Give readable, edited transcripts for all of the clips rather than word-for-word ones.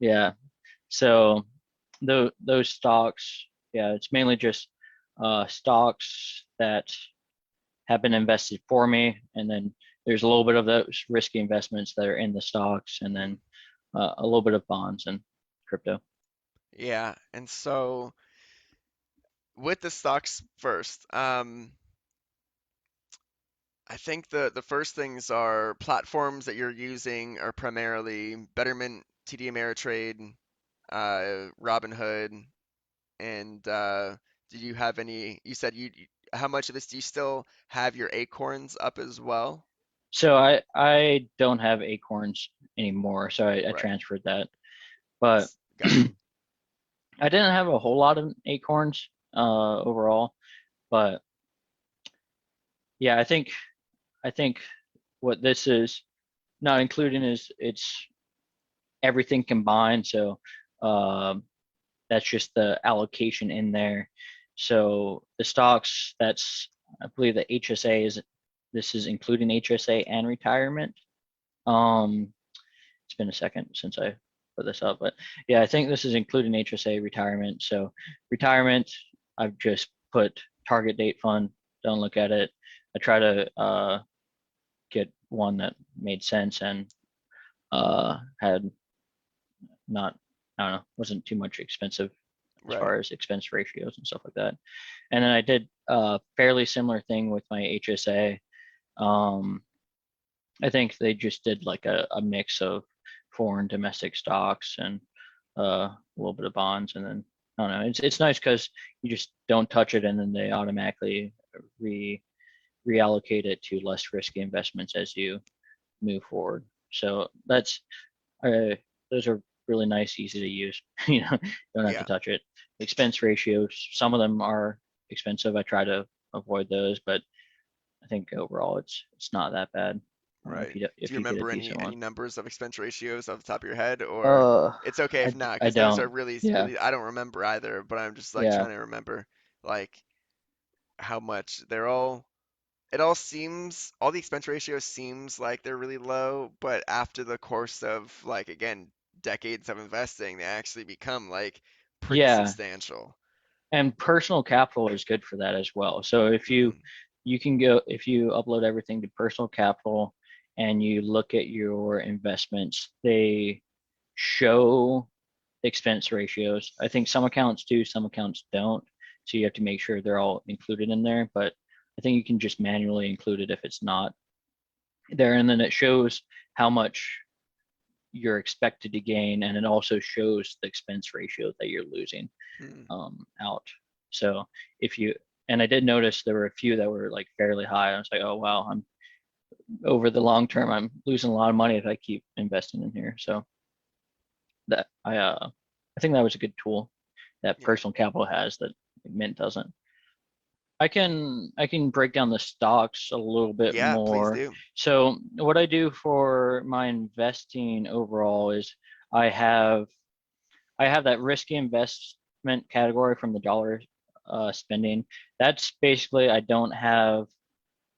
Yeah. So those stocks, yeah, it's mainly just stocks that have been invested for me, and then there's a little bit of those risky investments that are in the stocks, and then a little bit of bonds and crypto. Yeah, and so with the stocks first, I think the first things are platforms that you're using are primarily Betterment, TD Ameritrade, Robinhood, and did you have any? You said how much of this do you still have your Acorns up as well? So I don't have Acorns anymore, so I Right. transferred that. But Gotcha. I didn't have a whole lot of Acorns overall, but yeah, I think what this is not including is it's everything combined. So um, that's just the allocation in there. So the stocks, that's I believe the HSA is this is including HSA and retirement. Um, it's been a second since I put this up, but yeah, I think this is including HSA retirement. So retirement, I've just put target date fund. Don't look at it. I try to get one that made sense and had not, I don't know, wasn't too much expensive as Right. far as expense ratios and stuff like that. And then I did a fairly similar thing with my HSA. Um, I think they just did like a mix of foreign domestic stocks and a little bit of bonds, and then I don't know. It's nice because you just don't touch it, and then they automatically re reallocate it to less risky investments as you move forward. So that's uh, those are really nice, easy to use. You know, don't have to Yeah. touch it. Expense ratios, some of them are expensive. I try to avoid those, but I think overall it's not that bad Right. Do if you you get a remember decent any one. numbers of expense ratios off the top of your head, or Uh, it's okay if not, I because those are don't. really, Yeah, really, I don't remember either, but I'm just like yeah, trying to remember like how much they're all, it all seems, all the expense ratios seems like they're really low, but after the course of like, again, decades of investing, they actually become like pretty yeah. substantial. And personal capital is good for that as well. So if Hmm. you can go if you upload everything to personal capital and you look at your investments, they show expense ratios. I think some accounts do, some accounts don't. So you have to make sure they're all included in there. But I think you can just manually include it if it's not there. And then it shows how much you're expected to gain. And it also shows the expense ratio that you're losing Hmm. out. So if you, and I did notice there were a few that were like fairly high. I was like, oh, wow, I'm over the long term, I'm losing a lot of money if I keep investing in here. So that I think that was a good tool that Yeah. personal capital has that Mint doesn't. I can break down the stocks a little bit Yeah, please more. do. So what I do for my investing overall is I have I have that risky investment category from the dollar spending. That's basically I don't have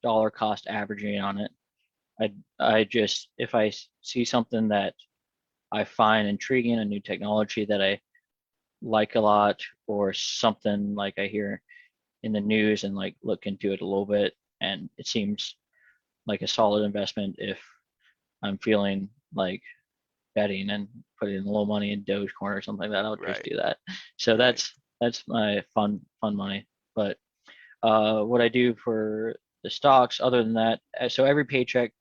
dollar cost averaging on it. I just if I see something that I find intriguing, a new technology that I like a lot, or something like I hear in the news and like look into it a little bit, and it seems like a solid investment if I'm feeling like betting and putting a little money in Dogecoin or something like that, I'll just Right. do that. So Right. that's my fun money. But what I do for the stocks, other than that, so every paycheck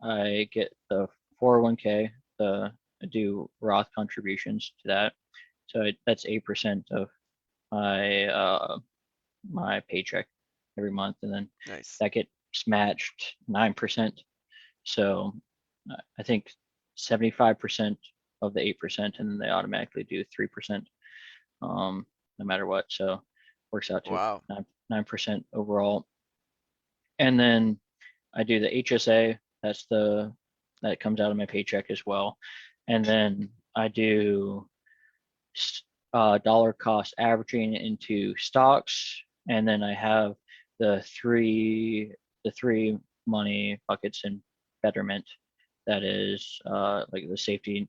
I get the 401k, the I do Roth contributions to that. So that's 8% of my my paycheck every month, and then Nice. that gets matched 9%. So I think 75% of the 8%, and then they automatically do 3%, no matter what. So works out to Wow. 9% overall. And then I do the HSA. That comes out of my paycheck as well. And then I do dollar cost averaging into stocks, and then I have the three money buckets in Betterment. That is like the safety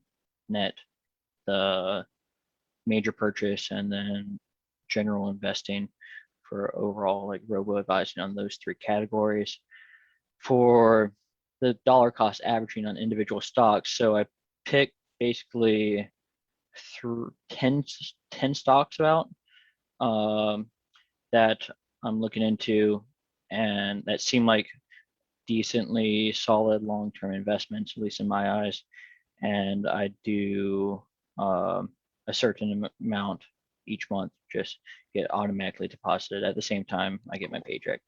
net the major purchase and then general investing for overall like robo advising on those three categories. For the dollar cost averaging on individual stocks, so I pick basically through 10 stocks about that I'm looking into and that seem like decently solid long-term investments, at least in my eyes. And I do a certain amount each month just get automatically deposited at the same time I get my Cool. paycheck.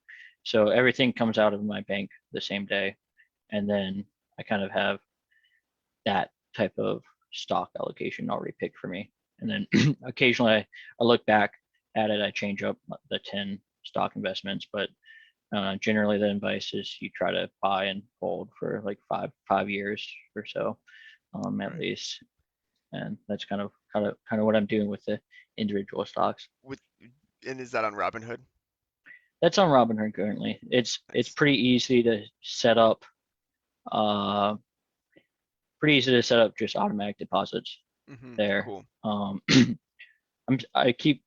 So everything comes out of my bank the same day. And then I kind of have that type of stock allocation already picked for me. And then occasionally I look back at it, I change up the 10 stock investments, but generally the advice is you try to buy and hold for like five years or so, at Right. least. And that's kind of what I'm doing with the individual stocks. With and is that on Robinhood? That's on Robinhood currently. It's Nice. pretty easy to set up. Uh, Pretty easy to set up just automatic deposits there. Cool. I keep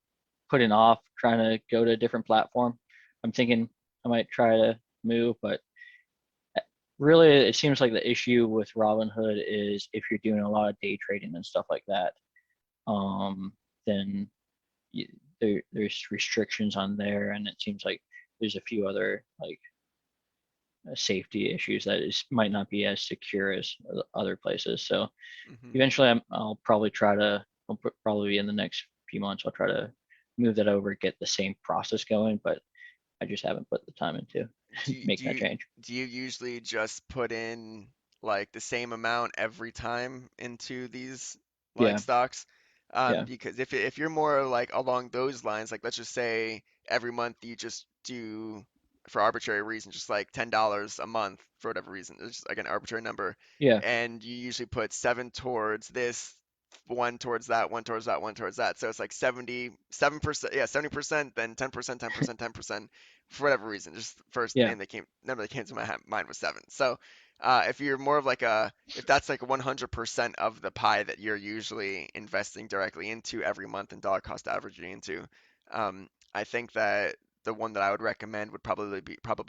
putting off trying to go to a different platform. I'm thinking I might try to move, but really it seems like the issue with Robinhood is if you're doing a lot of day trading and stuff like that, um, then there's restrictions on there, and it seems like there's a few other like safety issues that is might not be as secure as other places. So hmm eventually I'll probably try to probably in the next few months I'll try to move that over, get the same process going, but I just haven't put the time into Do you, do making that you change. do you usually just put in like the same amount every time into these like Yeah, stocks? yeah, Because if you're more like along those lines, like let's just say every month you just do for arbitrary reason, just like $10 a month for whatever reason, it's just like an arbitrary number, yeah, and you usually put seven towards this, one towards that, one towards that, one towards that. So it's like 77%, yeah, 70%, then 10%, 10%, 10% for whatever reason. Just first yeah. name that came, number that came to my mind was seven. So if you're more of like if that's like 100% of the pie that you're usually investing directly into every month and dollar cost averaging into, I think that the one that I would recommend would probably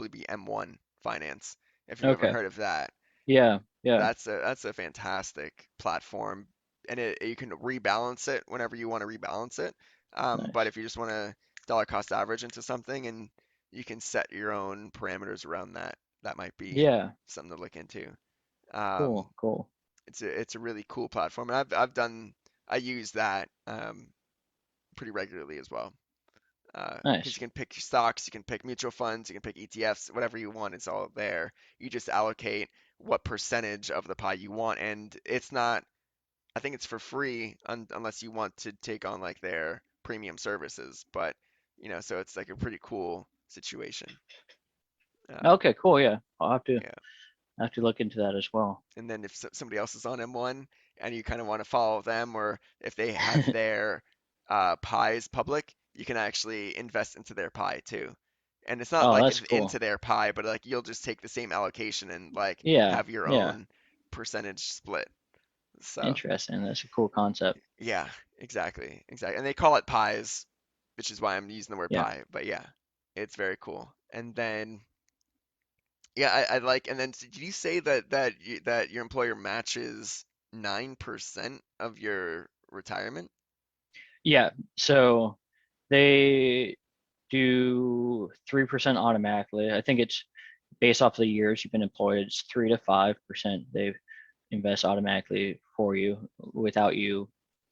be M1 Finance. If you've ever Okay. heard of that, Yeah, yeah. that's a fantastic platform, and you can rebalance it whenever you want to rebalance it. But Nice. if you just want to dollar cost average into something, and you can set your own parameters around that, that might be Yeah. something to look into. Cool, Um, cool. it's a really cool platform, and I use that pretty regularly as well. Because Nice. you can pick your stocks, you can pick mutual funds, you can pick ETFs, whatever you want, it's all there. You just allocate what percentage of the pie you want, and it's not, I think it's for free unless you want to take on like their premium services. But, so it's like a pretty cool situation. Um, Okay, cool. Yeah. yeah. Have to look into that as well. And then if somebody else is on M1 and you kind of want to follow them, or if they have their pies public, you can actually invest into their pie too. And it's not Oh, like that's into cool. their pie, but like you'll just take the same allocation and like Yeah, have your yeah. own percentage split. So Interesting. That's a cool concept. yeah, exactly, exactly. And they call it pies, which is why I'm using the word Yeah. pie. But yeah, it's very cool. And then yeah, I like. And then did you say that your employer matches 9% of your retirement? Yeah. So they do 3% automatically. I think it's based off the years you've been employed, it's 3 to 5% they invest automatically for you without you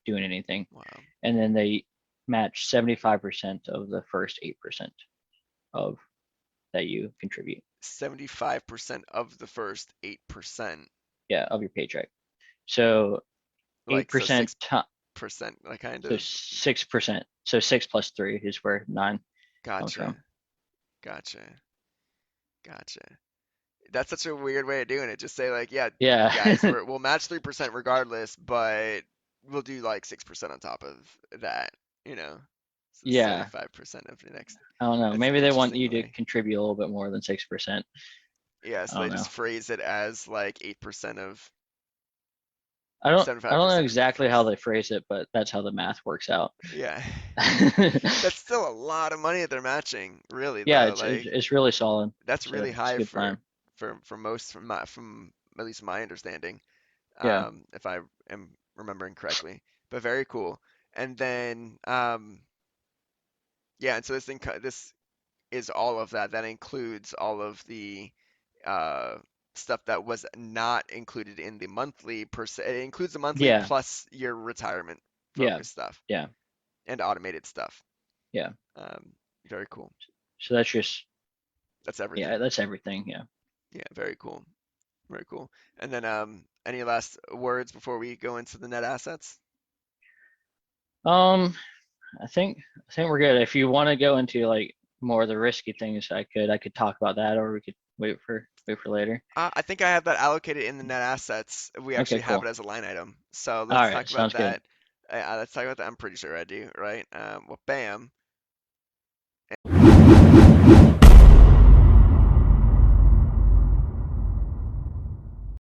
doing anything. Wow. And then they match 75% of the first 8% of that you contribute. 75% of the first 8%, Yeah, of your paycheck. So eight like so percent, 6%, like kind so of. 6%. So 6 plus 3 is where 9 comes from. Gotcha, gotcha, gotcha. That's such a weird way of doing it. Just say like, yeah, Yeah, guys, we'll match 3% regardless, but we'll do like 6% on top of that, you know. So yeah. 75% of the next. I don't know. That's an Maybe they want interesting you to way. contribute a little bit more than 6%. Yeah, I so they don't know. just phrase it as like 8% of I don't know 75% of the exactly how interest. they phrase it, but that's how the math works out. Yeah. That's still a lot of money that they're matching, really Yeah, though. Like it's really solid. that's really It's a high good plan. for most from at least my understanding, Yeah. if I am remembering correctly. But very cool. And then yeah, and so this is all of that. That includes all of the uh, stuff that was not included in the monthly per se. It includes the monthly Yeah. plus your retirement Yeah. focus stuff Yeah. and automated stuff. Yeah. Um, Very cool. So that's just That's yeah, everything. that's everything. Yeah. Yeah, very cool. Very cool. And then any last words before we go into the net assets? Um, I think we're good. If you want to go into like more of the risky things, I could talk about that, or we could wait for later. I think I have that allocated in the net assets. We Okay, actually have it cool. as a line item. So All let's right, talk about sounds good. that. Let's talk about that. I'm pretty sure I do, right? Well, bam.